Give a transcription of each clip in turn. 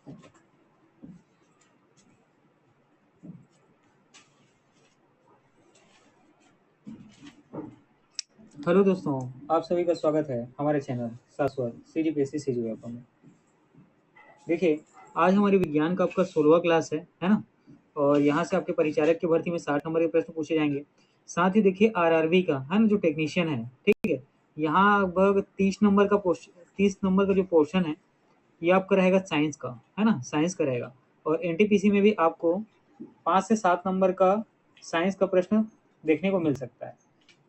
Hello दोस्तों, आप सभी का स्वागत है हमारे चैनल शाश्वत CGPSC CGWAPA में। देखिए, आज हमारे विज्ञान का आपका 16वां क्लास है ना। और यहाँ से आपके परिचारक की भर्ती में 60 नंबर के प्रश्न पूछे जाएंगे। साथ ही देखिए RRB का है ना, जो टेक्नीशियन है, ठीक है, यहाँ लगभग 30 नंबर का जो पोर्शन है ये आपका रहेगा साइंस का, है ना, साइंस का रहेगा। और NTPC में भी आपको 5 से 7 नंबर का साइंस का प्रश्न देखने को मिल सकता है।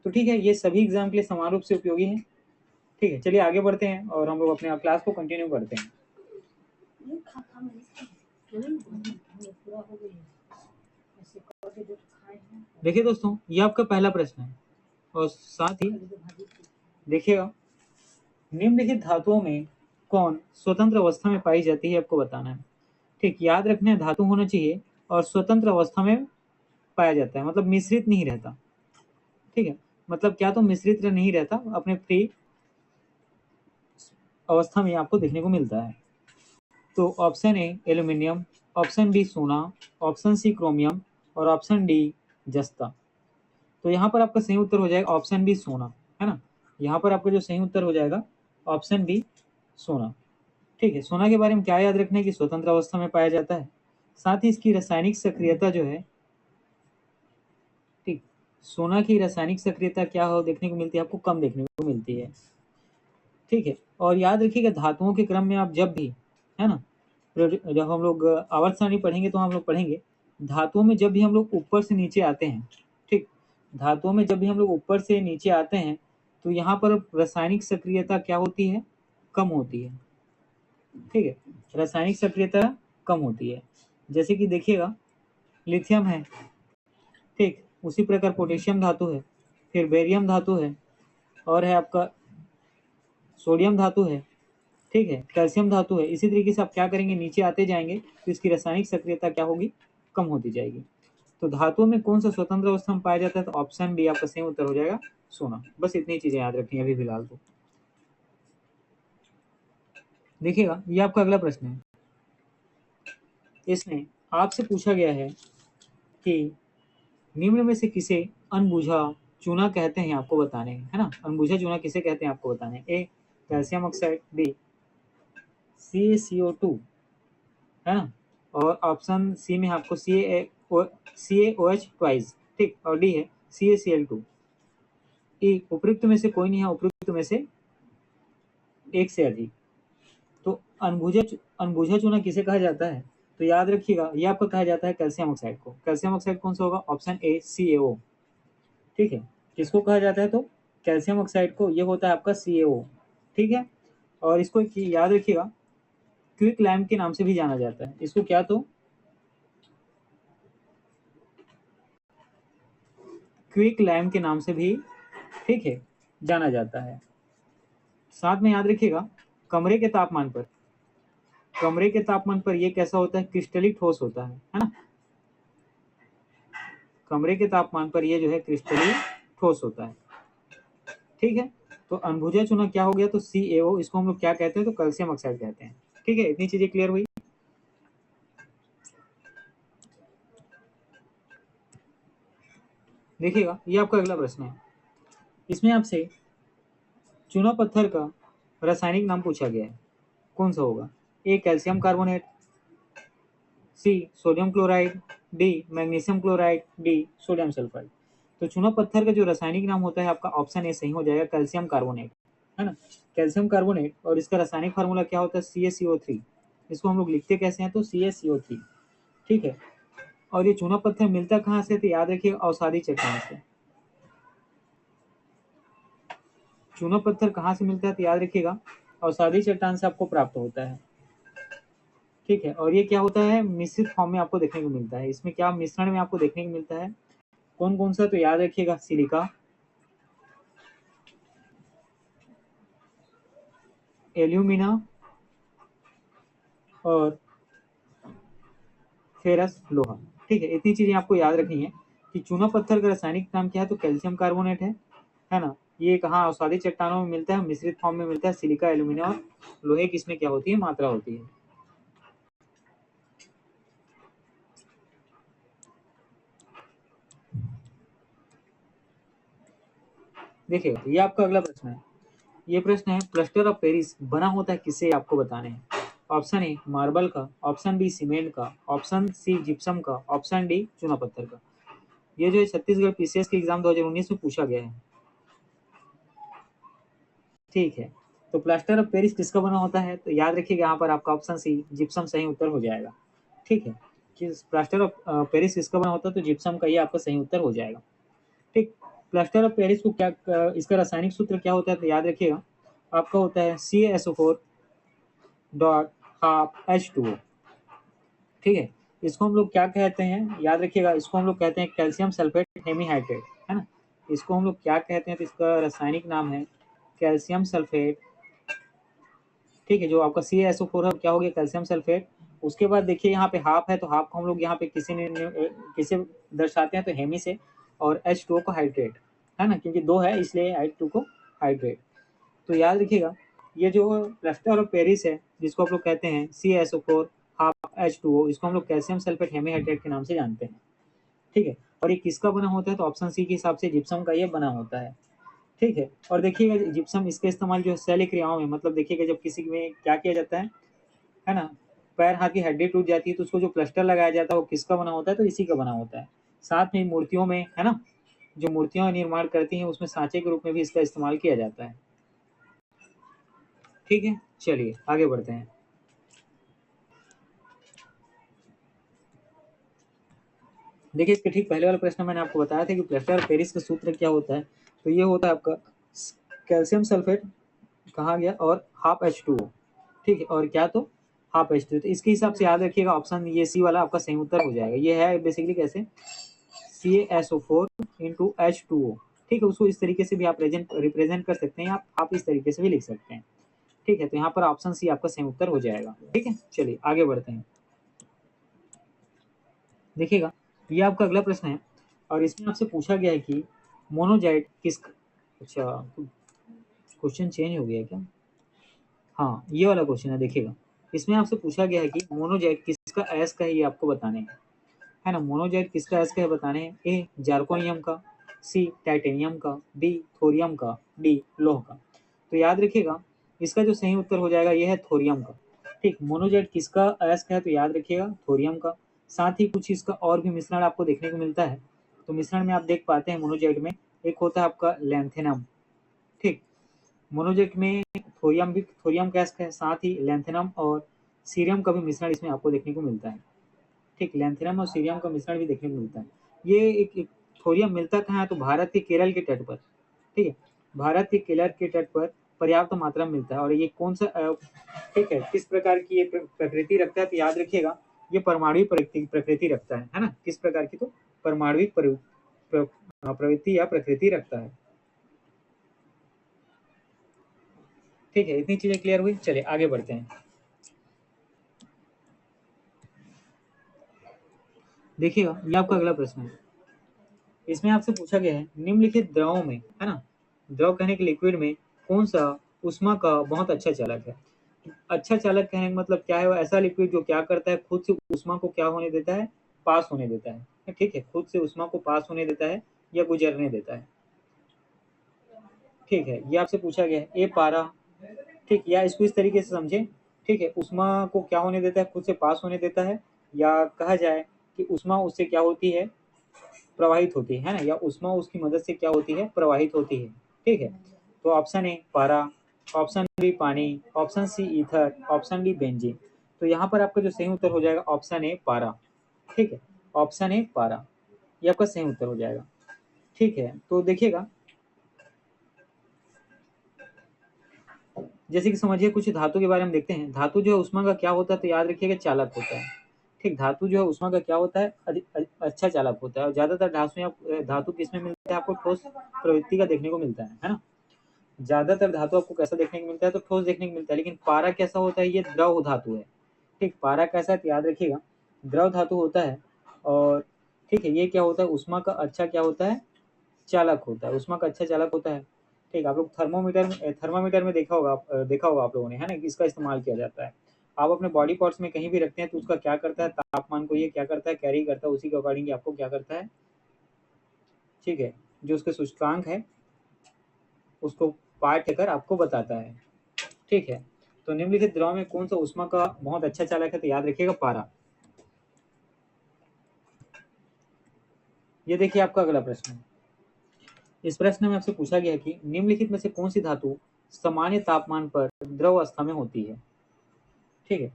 तो ठीक है, ये सभी एग्जाम के लिए समान रूप से उपयोगी है। ठीक है, चलिए आगे बढ़ते हैं और हम लोग अपने क्लास को कंटिन्यू करते हैं। देखिए दोस्तों, ये आपका पहला प्रश्न है और साथ ही देखिएगा, निम्नलिखित धातुओं में कौन स्वतंत्र अवस्था में पाई जाती है, आपको बताना है। ठीक, याद रखना, धातु होना चाहिए और स्वतंत्र अवस्था में पाया जाता है, मतलब मिश्रित नहीं रहता। ठीक है, मतलब क्या, तो मिश्रित नहीं रहता, अपने फ्री अवस्था में आपको देखने को मिलता है। तो option A aluminium, option B सोना, ऑप्शन सी क्रोमियम और ऑप्शन डी जस्ता। तो यहाँ पर आपका सही उत्तर हो जाएगा ऑप्शन बी सोना, है ना। यहाँ पर आपका जो सही उत्तर हो जाएगा ऑप्शन बी सोना। ठीक है, सोना के बारे में क्या याद रखना है कि स्वतंत्र अवस्था में पाया जाता है। साथ ही इसकी रासायनिक सक्रियता जो है, ठीक, सोना की रासायनिक सक्रियता क्या हो देखने को मिलती है, आपको कम देखने को मिलती है। ठीक है, और याद रखिएगा धातुओं के क्रम में आप जब भी, है ना, जब हम लोग आवर्त सारणी पढ़ेंगे तो हम लोग पढ़ेंगे धातुओं में जब भी हम लोग ऊपर से नीचे आते हैं, ठीक, धातुओं में जब भी हम लोग ऊपर से नीचे आते हैं तो यहाँ पर रासायनिक सक्रियता क्या होती है, कम होती है। ठीक है, रासायनिक सक्रियता कम होती है। जैसे कि देखिएगा, लिथियम है, ठीक, उसी प्रकार पोटेशियम धातु है, फिर बेरियम धातु है, और है आपका सोडियम धातु है, ठीक है, कैल्शियम धातु है। इसी तरीके से आप क्या करेंगे, नीचे आते जाएंगे तो इसकी रासायनिक सक्रियता क्या होगी, कम होती जाएगी। तो धातुओं में कौन सा स्वतंत्र अवस्था में पाया जाता है, तो ऑप्शन बी आपका सही उत्तर हो जाएगा सोना। बस इतनी चीजें याद रखनी है अभी फिलहाल। तो देखिएगा, ये आपका अगला प्रश्न है। इसमें आपसे पूछा गया है कि निम्न में से किसे अनबुझा चूना कहते हैं, आपको बताने हैं, है ना। अनबुझा चूना किसे कहते हैं आपको बताने हैं। ए कैल्शियम ऑक्साइड, बी CaCO2, है ना, और ऑप्शन सी में आपको CaOH ट्वाइस, ठीक, और डी है CaCl2। ई उपयुक्त में से कोई नहीं है, उपयुक्त में से एक से अधिक। तो अनबुझा चूना किसे कहा जाता है, तो याद रखिएगा, ये आपको कहा जाता है कैल्शियम ऑक्साइड को। कैल्शियम ऑक्साइड कौन सा होगा, ऑप्शन ए CaO। ठीक है, किसको कहा जाता है, तो कैल्शियम ऑक्साइड को, ये होता है आपका CaO। ठीक है, और इसको याद रखिएगा, क्विक लैम्प के नाम से भी जाना जाता है इसको, क्या, तो क्विक लैम्प के नाम से भी, ठीक है, जाना जाता है। साथ में याद रखिएगा, कमरे के तापमान पर, कमरे के तापमान पर ये कैसा होता है, क्रिस्टलिक ठोस होता है ना। कमरे के तापमान पर ये जो है क्रिस्टलिक ठोस होता है। ठीक है, तो अनबुझा चूना क्या हो गया, तो CaO, इसको हम लोग क्या कहते हैं, तो कैल्शियम ऑक्साइड कहते हैं। ठीक है, इतनी चीजें क्लियर हुई। देखिएगा, ये आपका अगला प्रश्न है। इसमें आपसे चूना पत्थर का रासायनिक नाम पूछा गया है, कौन सा होगा। A calcium carbonate, C sodium chloride, D magnesium chloride, D sodium sulphide. तो चूना पत्थर का जो रासायनिक नाम होता है आपका ऑप्शन ए सही हो जाएगा, कैल्शियम कार्बोनेट, है ना, कैल्शियम कार्बोनेट। और इसका रासायनिक फार्मूला क्या होता है, CaCO3। इसको हम लोग लिखते कैसे हैं, तो CaCO3। ठीक है, और ये चूना पत्थर मिलता कहाँ से, तो याद रखिए अवसादी चट्टान से। चूना पत्थर कहाँ से मिलता है, तो याद रखिएगा अवसादी चट्टान से आपको प्राप्त होता है। ठीक है, और ये क्या होता है, मिश्रित फॉर्म में आपको देखने को मिलता है। इसमें क्या मिश्रण में आपको देखने को मिलता है, कौन कौन सा, तो याद रखिएगा सिलिका, एल्यूमिना और फेरस लोहा। ठीक है, इतनी चीजें आपको याद रखनी है कि चूना पत्थर का रासायनिक नाम क्या है, तो कैल्शियम कार्बोनेट है ना। ये कहाँ अवसादी चट्टानों में मिलता है, मिश्रित फॉर्म में मिलता है, सिलिका, एल्यूमिना और लोहे की इसमें क्या होती है, मात्रा होती है। देखिए ये आपका अगला प्रश्न है। ये प्रश्न है प्लास्टर ऑफ पेरिस बना होता है किससे, आपको बताने हैं। ऑप्शन ए मार्बल का, ऑप्शन बी सीमेंट का, ऑप्शन सी जिप्सम का, ऑप्शन डी चूना पत्थर का। ये जो है छत्तीसगढ़ पीसीएस के एग्जाम 2019 में पूछा गया है। ठीक है, तो प्लास्टर ऑफ पेरिस किसका बना होता है, तो याद रखिएगा यहाँ पर आपका ऑप्शन सी जिप्सम सही उत्तर हो जाएगा। ठीक है, कि प्लास्टर ऑफ पेरिस किसका बना होता है, तो जिप्सम का ये आपका सही उत्तर हो जाएगा। ठीक, प्लास्टर ऑफ पेरिस को क्या इसका रासायनिक सूत्र क्या होता है, तो याद रखिएगा आपका होता है CaSO4 डॉट हाफ H2O। ठीक है, इसको हम लोग क्या कहते हैं, याद रखिएगा इसको हम लोग कहते हैं कैल्शियम सल्फेट हेमीहाइड्रेट, है ना। इसको हम लोग क्या कहते हैं, तो इसका रासायनिक नाम है कैल्शियम सल्फेट। ठीक है, जो आपका CaSO4 है क्या हो गया, कैल्शियम सल्फेट। उसके बाद देखिए यहाँ पे हाफ है, तो हाफ को हम लोग यहाँ पे किसे दर्शाते हैं, तो हेमी से, और H2O को हाइड्रेट, है ना, क्योंकि दो है इसलिए H2 को हाइड्रेट। तो याद रखिएगा ये जो प्लास्टर ऑफ पेरिस है जिसको आप लोग कहते हैं CaSO4 हाफ H2O, इसको हम लोग कैल्शियम सल्फेट हेमीहाइड्रेट के नाम से जानते हैं। ठीक है, और ये किसका बना होता है, तो ऑप्शन सी के हिसाब से जिप्सम का ये बना होता है। ठीक है, और देखिएगा जिप्सम इसका इस्तेमाल जो है शैल्य क्रियाओं में, मतलब देखिएगा जब किसी में क्या किया जाता है ना, पैर हाथ की हड्डी टूट जाती है तो उसको जो प्लास्टर लगाया जाता है वो किसका बना होता है, तो इसी का बना होता है। साथ में मूर्तियों में, है ना, जो मूर्तियां निर्माण करती हैं उसमें सांचे के रूप में भी इसका इस्तेमाल किया जाता है। ठीक है, चलिए आगे बढ़ते हैं। देखिए इसके ठीक पहले वाला प्रश्न मैंने आपको बताया था कि प्लास्टर ऑफ पेरिस का सूत्र क्या होता है, तो ये होता है आपका कैल्शियम सल्फेट कहा गया और हाफ H2O। ठीक है, और क्या, तो हाफ H2O। तो इसके हिसाब से याद रखिएगा ऑप्शन ये सी वाला आपका सही उत्तर हो जाएगा। ये है बेसिकली कैसे CaSO4 इंटू H2O। ठीक है, उसको इस तरीके से भी आप रिप्रेजेंट कर सकते हैं, आप इस तरीके से भी लिख सकते हैं। ठीक है, तो यहाँ पर ऑप्शन सी आपका सही उत्तर हो जाएगा। ठीक है, चलिए आगे बढ़ते हैं। देखिएगा ये आपका अगला प्रश्न है और इसमें आपसे पूछा गया है कि मोनोजाइट किस, अच्छा क्वेश्चन चेंज हो गया है क्या, हाँ ये वाला क्वेश्चन है। देखिएगा इसमें आपसे पूछा गया है कि मोनोजाइट किसका अयस्क है, ये आपको बताने हैं, है ना। मोनोजाइट किसका अयस्क है बताने हैं। ए जार्कोनियम का, सी टाइटेनियम का, बी थोरियम का, डी लोह का। तो याद रखिएगा इसका जो सही उत्तर हो जाएगा ये है थोरियम का। ठीक, मोनोजाइट किसका अयस्क है, तो याद रखिएगा थोरियम का। साथ ही कुछ इसका और भी मिश्रण आपको देखने को मिलता है। तो मिश्रण में आप देख पाते हैं मोनोजाइट में एक होता है आपका लैंथेनम। ठीक, मोनोजेट में थोरियम गैस है, साथ ही लैंथेनम और सीरियम का भी मिश्रण इसमें आपको देखने को मिलता है। ठीक, लैंथेनम और सीरियम का मिश्रण भी देखने को मिलता है। ये एक थोरियम मिलता कहाँ है, तो भारत के केरल के तट पर। ठीक है, भारत के केरल के तट पर पर्याप्त मात्रा में मिलता है। और ये कौन सा ठीक है, किस प्रकार की ये प्रकृति रखता है, तो याद रखिएगा ये परमाणु प्रकृति रखता है ना। किस प्रकार की, तो परमाणु प्रवृत्ति या प्रकृति रखता है। ठीक है, इतनी चीजें क्लियर हुई, चलिए आगे बढ़ते हैं। देखिएगा ये आपका अगला प्रश्न है। इसमें आपसे पूछा गया है निम्नलिखित द्रवों में, है ना, द्रव कहने के लिक्विड में कौन सा ऊष्मा का बहुत अच्छा चालक है। अच्छा चालक कहने का मतलब क्या है, वो ऐसा लिक्विड जो क्या करता है, खुद से ऊष्मा को क्या होने देता है, पास होने देता है। ठीक है, खुद से ऊष्मा को पास होने देता है या गुजरने देता है। ठीक है, ये आपसे पूछा गया है ए पारा। ठीक, या इसको इस तरीके से समझे। ठीक है, ऊष्मा को क्या होने देता है, खुद से पास होने देता है, या कहा जाए कि ऊष्मा उससे क्या होती है, प्रवाहित होती है ना, या ऊष्मा उसकी मदद से क्या होती है, प्रवाहित होती है। ठीक है, तो ऑप्शन ए पारा, ऑप्शन बी पानी, option C ether, option D benzene. तो यहाँ पर आपका जो सही उत्तर हो जाएगा ऑप्शन ए पारा। ठीक है, ऑप्शन ए पारा, ये आपका सही उत्तर हो जाएगा। ठीक है, तो देखिएगा जैसे कि समझिए कुछ धातु के बारे में देखते हैं। धातु जो है ऊष्मा का क्या होता है, तो याद रखिएगा चालक होता है। ठीक, धातु जो है ऊष्मा का क्या होता है, अच्छा चालक होता है। और ज्यादातर धातु किसमें मिलता है, आपको ठोस प्रवृत्ति का देखने को मिलता है ना। ज्यादातर धातु आपको कैसा देखने को मिलता है, तो ठोस देखने को मिलता है। लेकिन पारा कैसा होता है, ये द्रव धातु है। ठीक, पारा कैसा है, तो याद रखिएगा द्रव धातु होता है। और ठीक है, ये क्या होता है, ऊष्मा का अच्छा क्या होता है, चालक होता है। ऊष्मा का अच्छा चालक होता है। ठीक, आप लोग थर्मामीटर में देखा होगा आप लोगों ने, है ना, कि इसका इस्तेमाल किया जाता है। आप अपने बॉडी पार्ट्स में कहीं भी रखते हैं तो उसका क्या करता है, तापमान को ये क्या करता है, कैरी करता है। उसी के अकॉर्डिंग आपको क्या करता है, ठीक है, जो उसके सूचकांक है उसको पार्ट लेकर आपको बताता है। ठीक है, तो निम्नलिखित द्रव में कौन सा ऊष्मा का बहुत अच्छा चालक है? तो याद रखिएगा पारा। ये देखिए आपका अगला प्रश्न है। इस प्रश्न में आपसे पूछा गया है कि निम्नलिखित में से कौन सी धातु सामान्य तापमान पर द्रव अवस्था में होती है? ठीक है,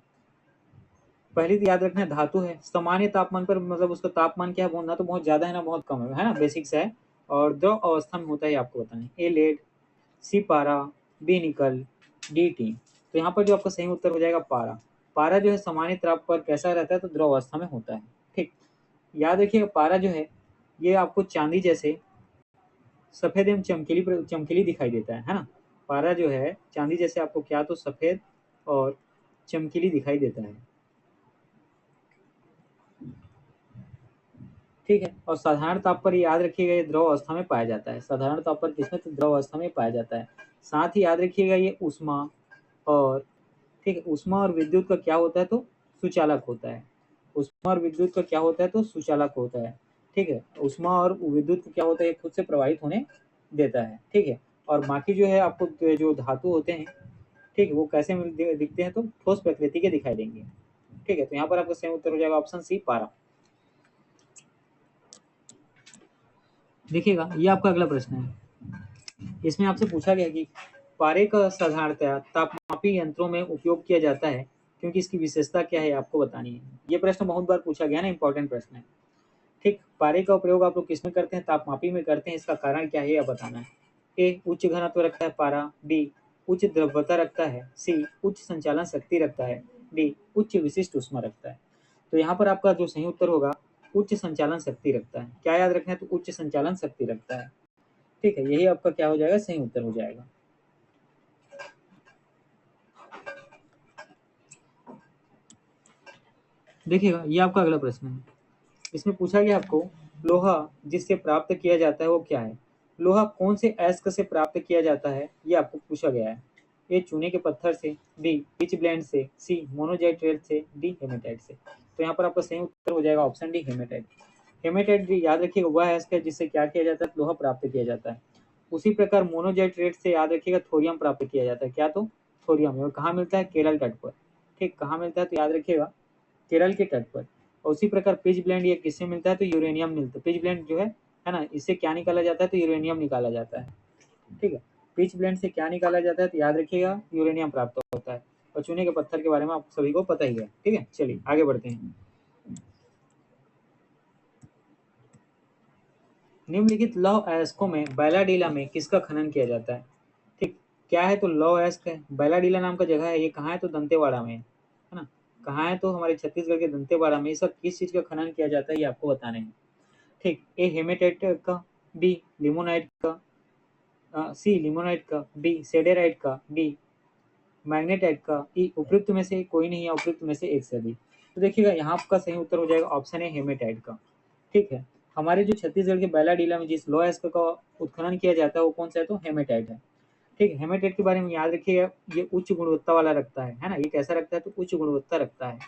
पहली तो याद रखना धातु है, सामान्य तापमान पर मतलब उसका तापमान क्या है, ना तो बहुत ज्यादा है ना बहुत कम है ना, बेसिक्स है। और द्रव अवस्था में होता है आपको बताना है। ए लेड, सी पारा, बी निकल, डी टी। तो यहाँ पर जो आपका सही उत्तर हो जाएगा पारा। पारा जो है सामान्य ताप पर कैसा रहता है? तो द्रव अवस्था में होता है। ठीक, याद रखिएगा पारा जो है ये आपको चांदी जैसे सफेद एवं चमकीली चमकीली दिखाई देता है ना। पारा जो है चांदी जैसे आपको क्या तो सफेद और चमकीली दिखाई देता है। ठीक है, और साधारण ताप पर याद रखिएगा ये द्रव अवस्था में पाया जाता है। साधारण ताप पर किसमें? तो द्रव अवस्था में पाया जाता है। साथ ही याद रखिएगा ये ऊष्मा और ठीक है, ऊष्मा और विद्युत का क्या होता है? तो सुचालक होता है। ऊष्मा और विद्युत का क्या होता है? तो सुचालक होता है। ठीक है, ऊष्मा और विद्युत को क्या होता है? खुद से प्रवाहित होने देता है। ठीक है, और बाकी जो है आपको जो धातु होते हैं, ठीक है, वो कैसे दिखते हैं? तो ठोस प्रकृति के दिखाई देंगे। ठीक है, तो यहाँ पर आपका सही उत्तर हो जाएगा ऑप्शन सी पारा। देखिएगा ये आपका अगला प्रश्न है। इसमें आपसे पूछा गया कि पारे का साधारणतया तापमापी यंत्रों में उपयोग किया जाता है क्योंकि इसकी विशेषता क्या है आपको बतानी है। ये प्रश्न बहुत बार पूछा गया ना, इंपॉर्टेंट प्रश्न है। ठीक, पारे का प्रयोग आप लोग किसमें करते हैं? तापमापी में करते हैं। इसका कारण क्या है यह बताना है। ए उच्च घनत्व रखता है पारा, बी उच्च द्रव्यता रखता है, सी उच्च संचालन शक्ति रखता है, डी उच्च विशिष्ट ऊष्मा रखता है। तो यहाँ पर आपका जो सही उत्तर होगा उच्च संचालन शक्ति रखता है। क्या याद रखना है? तो उच्च संचालन शक्ति रखता है। ठीक है, यही आपका क्या हो जाएगा? सही उत्तर हो जाएगा। देखिएगा ये आपका अगला प्रश्न है। इसमें पूछा गया आपको लोहा जिससे प्राप्त किया जाता है वो क्या है? लोहा कौन से अयस्क से प्राप्त किया जाता है ये आपको पूछा गया है। ए चूने के पत्थर से, बी पिच ब्लेंड से, सी मोनोजाइट रेत से, डी हेमेटाइट से। तो यहाँ पर आपका सही उत्तर हो जाएगा ऑप्शन डी हेमेटाइट। हेमेटाइट याद रखिएगा वह अयस्क है जिससे क्या किया जाता है? लोहा प्राप्त किया जाता है। उसी प्रकार मोनोजाइट रेत से याद रखिएगा थोरियम प्राप्त किया जाता है। क्या? तो थोरियम। और कहाँ मिलता है? केरल तट पर। ठीक, कहाँ मिलता है? तो याद रखिएगा केरल के तट पर। और उसी प्रकार पिच ब्लेंड ये किससे मिलता है? तो यूरेनियम मिलता है। पिच ब्लेंड जो है ना, इससे क्या निकाला जाता है? तो यूरेनियम निकाला जाता है। ठीक है, पिच ब्लेंड से क्या निकाला जाता है? तो याद रखिएगा यूरेनियम प्राप्त होता है। और चूने के पत्थर के बारे में आप सभी को पता ही है। ठीक है, चलिए आगे बढ़ते हैं। निम्नलिखित लौह अयस्कों में बैलाडीला में किसका खनन किया जाता है? ठीक, क्या है? तो लौह अयस्क है। बैलाडीला नाम का जगह है, ये कहाँ है? तो दंतेवाड़ा में है ना। कहाँ है? तो हमारे छत्तीसगढ़ के दंतेवाड़ा में। इसका किस चीज का खनन किया जाता है ये आपको बताने हैं। ठीक, ए हेमेटाइट का, बी लिमोनाइट का, सी लिमोनाइट का, डी सेडेराइट का, डी मैग्नेटाइट का, ई उपयुक्त में से कोई नहीं है, उपयुक्त में से एक से अधिक। तो देखिएगा यहाँ आपका सही उत्तर हो जाएगा ऑप्शन है हेमेटाइट का। ठीक है, हमारे जो छत्तीसगढ़ के बैलाडीला में जिस लोह अयस्क का उत्खनन किया जाता है वो कौन सा है? तो हेमेटाइट है। ठीक है, हेमेटाइट के बारे में याद रखिएगा ये उच्च गुणवत्ता वाला रखता है ना। ये कैसा रखता है? तो उच्च गुणवत्ता रखता है।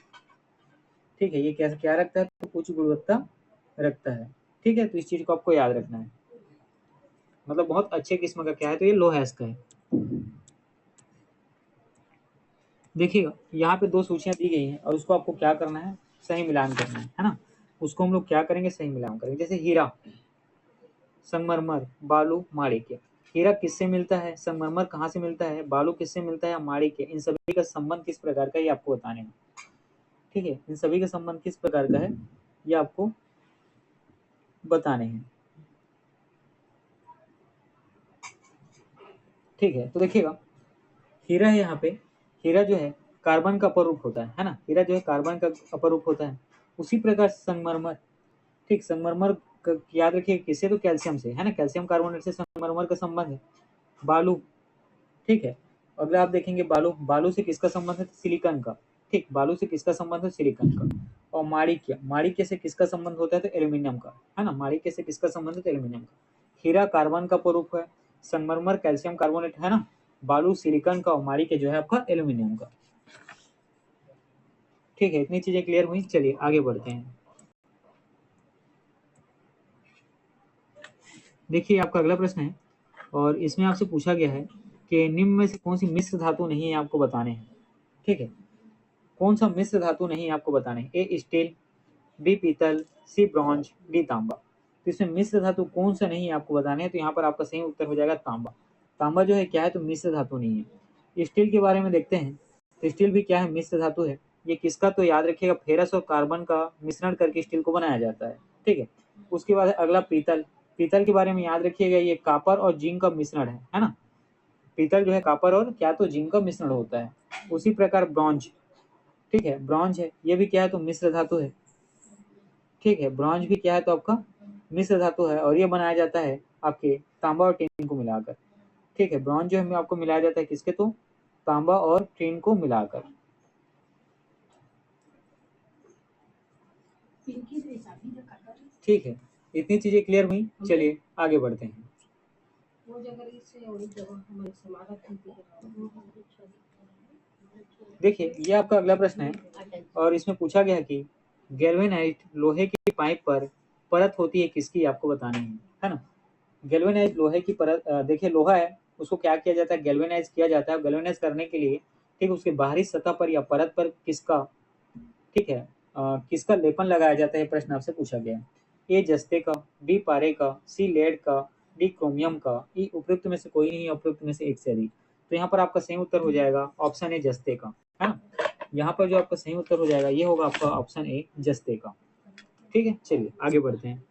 ठीक है, ये कैसा क्या रखता है? तो उच्च गुणवत्ता रखता है। ठीक है, तो इस चीज को आपको याद रखना है। मतलब बहुत अच्छे किस्म का क्या है? तो ये लोह अयस्क है। देखिएगा यहाँ पे दो सूचियां दी गई हैं और उसको आपको क्या करना है? सही मिलान करना है ना। उसको हम लोग क्या करेंगे? सही मिलान करेंगे। जैसे हीरा, संगमरमर, बालू, माणिक्य। हीरा किससे मिलता है? संगमरमर कहाँ से मिलता है? बालू किससे मिलता है? माणिक्य। इन सभी का संबंध किस प्रकार का है ये आपको बताने हैं। ठीक है, इन सभी का संबंध किस प्रकार का है ये आपको बताने हैं। ठीक है, तो देखिएगा हीरा है यहाँ पे। हीरा जो है कार्बन का अपरूप होता है ना। हीरा जो है कार्बन का अपरूप होता है। उसी प्रकार संगमरमर, ठीक, संगमरमर याद रखिए किससे? तो कैल्शियम से है ना। कैल्शियम कार्बोनेट से संगमरमर का संबंध है। बालू, ठीक है, अगर आप देखेंगे बालू, बालू से किसका संबंध है? सिलिकॉन का। ठीक, बालू से किसका संबंध है? सिलिकॉन का। और माणिक्य, माणिक्य से किसका संबंध होता है? तो एल्यूमिनियम का है ना। माणिक्य से किसका संबंध है? तो एल्यूमिनियम का। हीरा कार्बन का स्वरूप है, संगमरमर कैल्शियम कार्बोनेट है ना, बालू सिलिकॉन का और माणिक्य जो है आपका एल्यूमिनियम का। ठीक है, इतनी चीजें क्लियर हुई। चलिए आगे बढ़ते हैं। देखिए आपका अगला प्रश्न है और इसमें आपसे पूछा गया है कि निम्न में से कौन सी मिश्र धातु नहीं है आपको बताने हैं। ठीक है, कौन सा मिश्र धातु नहीं है आपको बताने हैं। ए स्टील, बी पीतल, सी ब्रॉन्ज, डी तांबा। तो इसमें मिश्र धातु कौन सा नहीं है आपको बताने हैं। तो यहाँ पर आपका सही उत्तर हो जाएगा तांबा। तांबा जो है क्या है, तो मिश्र धातु नहीं है। स्टील के बारे में देखते हैं, तो स्टील भी क्या है, मिश्र धातु है। ये किसका, तो याद रखिएगा फेरस और कार्बन का मिश्रण करके स्टील को बनाया जाता है। ठीक है, उसके बाद अगला पीतल। पीतल के बारे में याद रखिएगा ये कापर और जिंक का मिश्रण है ना। पीतल जो है कापर और क्या, तो जिंक का मिश्रण होता है। उसी प्रकार ब्रॉन्ज, ठीक है, ब्रॉन्ज है, ये भी क्या है, तो मिश्र धातु है। ठीक है, ब्रॉन्ज भी क्या है, तो आपका मिश्र धातु है और ये बनाया जाता है आपके तांबा और टीन को मिलाकर। ठीक है, ब्रॉन्ज जो है आपको मिलाया जाता है किसके, तो तांबा और टीन को मिलाकर। ठीक है, इतनी चीजें क्लियर हुई। चलिए आगे बढ़ते हैं। देखिए ये आपका अगला प्रश्न है और इसमें पूछा गया कि गैल्वेनाइज्ड लोहे की पाइप पर परत होती है किसकी, आपको बतानी है ना। गैल्वेनाइज्ड लोहे की परत, देखिए लोहा है उसको क्या किया जाता है, गैल्वेनाइज किया जाता है। गैल्वेनाइज करने के लिए ठीक उसके बाहरी सतह पर या परत पर किसका, ठीक है, किसका लेपन लगाया जाता है, प्रश्न आपसे पूछा गया है। ए जस्ते का, बी पारे का, सी लेड का, डी क्रोमियम का, ई उपयुक्त में से कोई नहीं, उपयुक्त में से एक से अधिक। तो यहाँ पर आपका सही उत्तर हो जाएगा ऑप्शन ए जस्ते का, है ना। यहाँ पर जो आपका सही उत्तर हो जाएगा ये होगा आपका ऑप्शन ए जस्ते का। ठीक है, चलिए आगे बढ़ते हैं।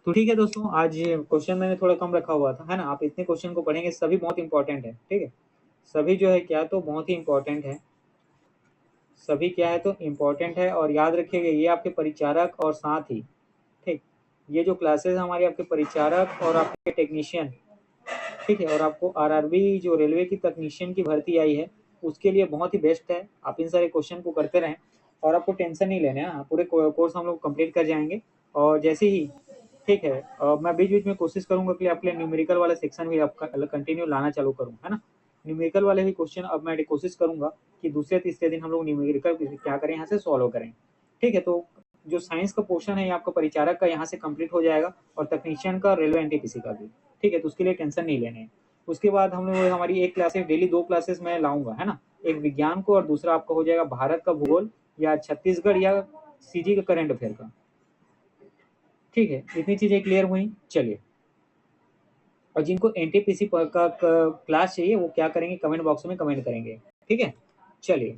तो ठीक है दोस्तों, आज क्वेश्चन मैंने थोड़ा कम रखा हुआ था, है ना। आप इतने क्वेश्चन को पढ़ेंगे, सभी बहुत इंपॉर्टेंट है। ठीक है, सभी जो है क्या, तो बहुत ही इंपॉर्टेंट है। सभी क्या है, तो इम्पोर्टेंट है। और याद रखिएगा ये आपके परिचारक और साथ ही ठीक ये जो क्लासेस हमारी आपके परिचारक और आपके टेक्नीशियन, ठीक है, और आपको आरआरबी जो रेलवे की तकनीशियन की भर्ती आई है उसके लिए बहुत ही बेस्ट है। आप इन सारे क्वेश्चन को करते रहें और आपको टेंशन नहीं लेना है। पूरे कोर्स हम लोग कंप्लीट कर जाएंगे। और जैसे ही ठीक है, मैं बीच बीच में कोशिश करूंगा कि आपके लिए न्यूमेरिकल वाला सेक्शन भी आपका कंटिन्यू लाना चालू करूँ, है ना। न्यूमेरिकल वाले भी क्वेश्चन अब मैं कोशिश करूंगा कि दूसरे तीसरे दिन हम लोग न्यूमेरिकल क्या करें, यहाँ से सॉल्व करें। ठीक है, तो जो साइंस का पोर्शन है ये आपका परिचारक का यहाँ से कंप्लीट हो जाएगा और तकनीशियन का रेलवे एनटीपीसी का भी। ठीक है, तो उसके लिए टेंशन नहीं लेने। उसके बाद हम लोग हमारी एक क्लासेस डेली 2 क्लासेस मैं लाऊंगा, है ना। एक विज्ञान को और दूसरा आपका हो जाएगा भारत का भूगोल या छत्तीसगढ़ या सीजी का करंट अफेयर का। ठीक है, इतनी चीजें क्लियर हुई। चलिए, और जिनको एनटीपीसी का क्लास चाहिए वो क्या करेंगे, कमेंट बॉक्स में कमेंट करेंगे। ठीक है, चलिए।